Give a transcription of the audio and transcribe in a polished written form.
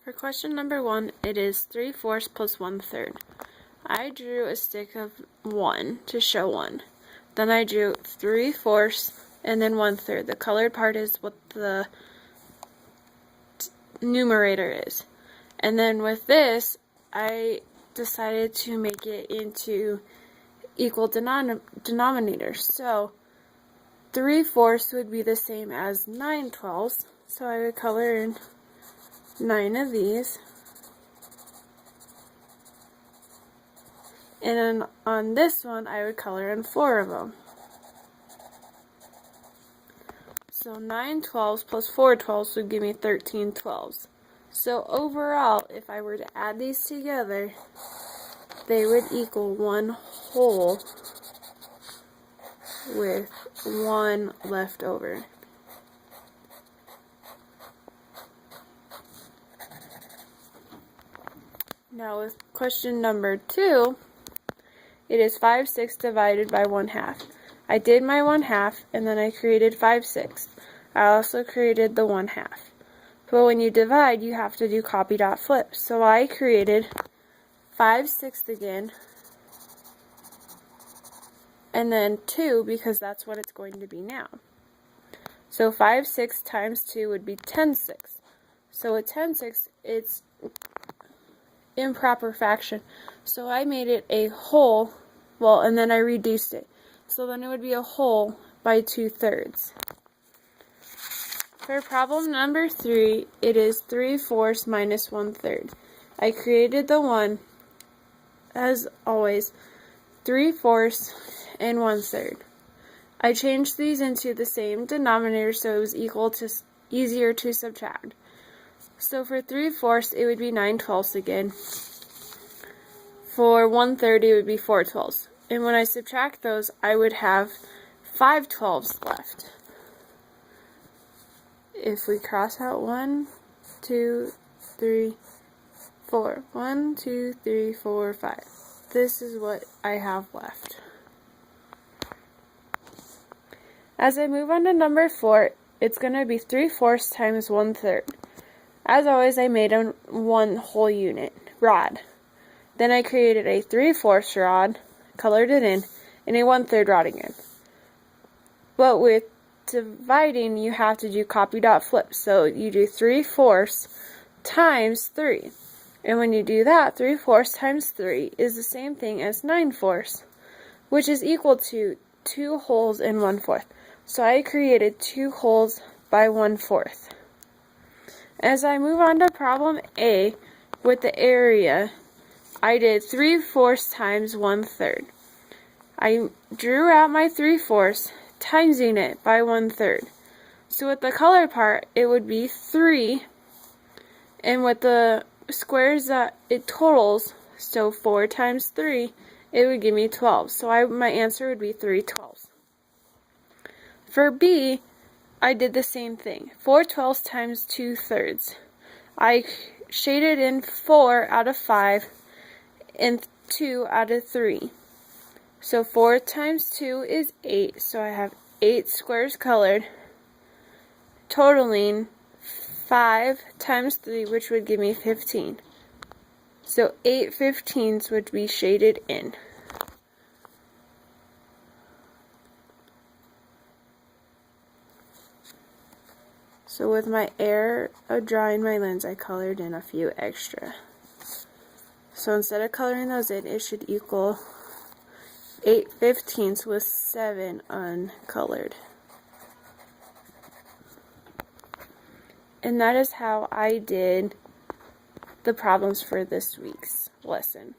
For question number 1, it is 3/4 plus 1/3. I drew a stick of 1 to show 1. Then I drew 3/4 and then 1/3. The colored part is what the numerator is. And then with this, I decided to make it into equal denominators. So 3/4 would be the same as 9/12. So I would color in 9 of these. And then on this one, I would color in 4 of them. So 9/12 plus 4/12 would give me 13/12. So overall, if I were to add these together, they would equal 1 whole with 1 left over. Now with question number 2, it is 5/6 divided by 1/2. I did my 1/2 and then I created 5/6. I also created the 1/2. But when you divide, you have to do copy dot flip. So I created 5/6 again, and then 2 because that's what it's going to be now. So 5/6 times 2 would be 10/6. So with 10/6, it's improper fraction. So I made it a whole, and then I reduced it. So then it would be a whole by 2/3. For problem number 3, it is 3/4 minus 1/3. I created the 1, as always, 3/4 and 1/3. I changed these into the same denominator so it was easier to subtract. So for 3/4 it would be 9/12 again. For 1/3 it would be 4/12. And when I subtract those, I would have 5/12 left. If we cross out 1, 2, 3, 4. 1, 2, 3, 4, 5. This is what I have left. As I move on to number 4, it's going to be 3/4 times 1/3. As always, I made a 1 whole unit rod. Then I created a 3/4 rod, colored it in, and a 1/3 rod again. But with dividing, you have to do copy dot flip. So you do 3/4 times 3. And when you do that, 3/4 times 3 is the same thing as 9/4, which is equal to 2 wholes and 1/4. So I created 2 wholes by 1/4. As I move on to problem A, with the area, I did 3/4 times 1/3. I drew out my 3/4, timesing it by 1/3. So with the color part, it would be 3, and with the squares that it totals, so 4 times 3, it would give me 12. So my answer would be 3/12. For B, I did the same thing. 4/12 times 2/3. I shaded in 4 out of 5 and 2 out of 3. So 4 times 2 is 8. So I have 8 squares colored, totaling 5 times 3, which would give me 15. So 8 15ths would be shaded in. So with my error of drawing my lens, I colored in a few extra. So instead of coloring those in, it should equal 8 15ths with 7 uncolored. And that is how I did the problems for this week's lesson.